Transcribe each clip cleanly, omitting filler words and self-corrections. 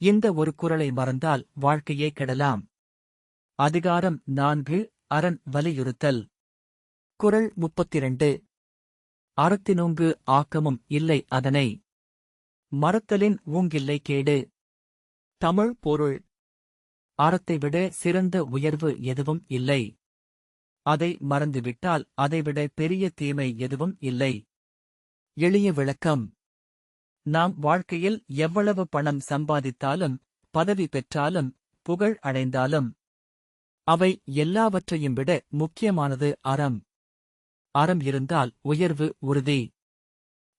இந்த ஒரு குறளை மறந்தால் வாழ்க்கையே கெடலாம். அதிகாரம் 4 அரண் வலியுறுத்தல். குறள் 32. அறத்தினூங்கு ஆக்கமும் இல்லை அதனை மறத்தலின் ஊங்கில்லை கேடு. தமிழ் பொருள். அறத்தைவிட சிறந்த உயர்வு எதுவும் இல்லை. அதை மறந்துவிட்டால் அதைவிட பெரிய தீமை எதுவும் இல்லை. எளிய விளக்கம். நாம் வாழ்க்கையில் எவ்வளவு பணம் சம்பாதித்தாலும், பதவி பெற்றாலும், புகழ் அடைந்தாலும், அவை எல்லாவற்றையும் விட முக்கியமானது அறம். அறம் இருந்தால் உயர்வு உறுதி.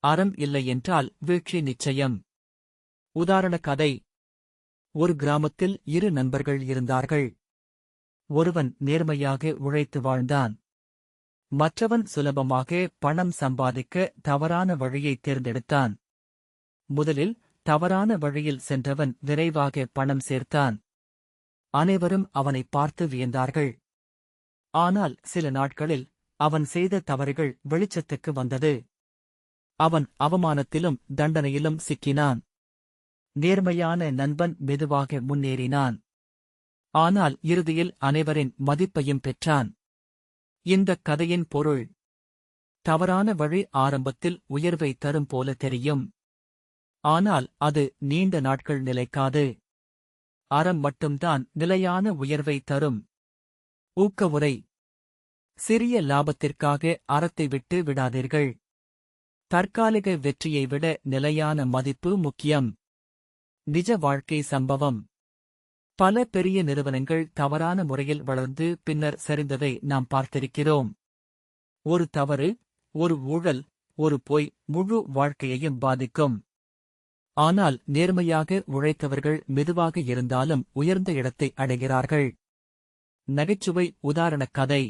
அறம் இல்லையென்றால் வீழ்ச்சி நிச்சயம். உதாரண கதை. ஒரு கிராமத்தில் 2 நண்பர்கள் இருந்தார்கள். ஒருவன் நேர்மையாக உழைத்து வாழ்ந்தான். மற்றவன் சுலபமாக பணம் சம்பாதிக்க தவறான வழியை தேர்ந்தெடுத்தான். முதலில் தவறான வழியில் சென்றவன் விரைவாக பணம் சேர்த்தான். அனைவரும் அவனைப் பார்த்து வியந்தார்கள். ஆனால் சில நாட்களில் அவன் செய்த தவறுகள் வெளிச்சத்துக்கு வந்தது. அவன் அவமானத்திலும் தண்டனையிலும் சிக்கினான். நேர்மையான நண்பன் மெதுவாக முன்னேறினான். ஆனால் இறுதியில் அனைவரின் மதிப்பையும் பெற்றான். இந்தக் கதையின் பொருள். தவறான வழி ஆரம்பத்தில் உயர்வை தரும் போல தெரியும். ஆனால் அது நீண்ட நாட்கள் நிலைக்காது. அறம் மட்டும்தான் நிலையான உயர்வை தரும். ஊக்கவுரை. சிறிய லாபத்திற்காக அறத்தை விட்டு விடாதீர்கள். தற்காலிக வெற்றியை விட நிலையான மதிப்பு முக்கியம். நிஜ வாழ்க்கை சம்பவம். பல பெரிய நிறுவனங்கள் தவறான முறையில் வளர்ந்து பின்னர் சரிந்ததை நாம் பார்த்திருக்கிறோம். ஒரு தவறு, ஒரு ஊழல், ஒரு பொய் முழு வாழ்க்கையையும் பாதிக்கும். ஆனால் நேர்மையாக உழைத்தவர்கள் மெதுவாக இருந்தாலும் உயர்ந்த இடத்தை அடைகிறார்கள். நகைச்சுவை உதாரணக் கதை.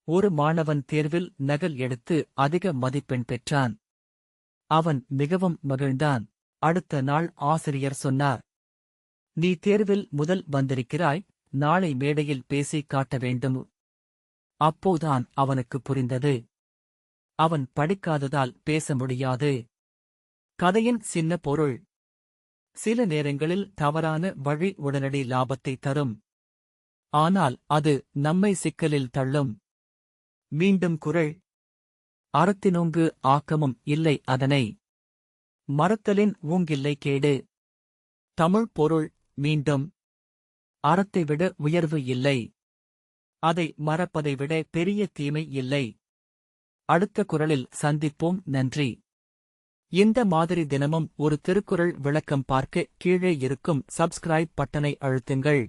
ஒரு மாணவன் தேர்வில் நகல் எடுத்து அதிக மதிப்பெண் பெற்றான். அவன் மிகவும் மகிழ்ந்தான். அடுத்த நாள் ஆசிரியர் சொன்னார், நீ தேர்வில் முதல் வந்திருக்கிறாய், நாளை மேடையில் பேசிக் காட்ட வேண்டும். அப்போதான் அவனுக்கு புரிந்தது, அவன் படிக்காததால் பேச முடியாது. கதையின் சின்ன பொருள். சில நேரங்களில் தவறான வழி உடனடி லாபத்தை தரும். ஆனால் அது நம்மை சிக்கலில் தள்ளும். மீண்டும் குறள். அறத்தினூங்கு ஆக்கமும் இல்லை அதனை மறத்தலின் ஊங்கில்லை கேடு. தமிழ் பொருள். மீண்டும். அறத்தை விட உயர்வு இல்லை. அதை மறப்பதை விட பெரிய தீமை இல்லை. அடுத்த குறளில் சந்திப்போம். நன்றி. இந்த மாதிரி தினமும் ஒரு திருக்குறள் விளக்கம் பார்க்க கீழே இருக்கும் சப்ஸ்கிரைப் பட்டனை அழுத்துங்கள்.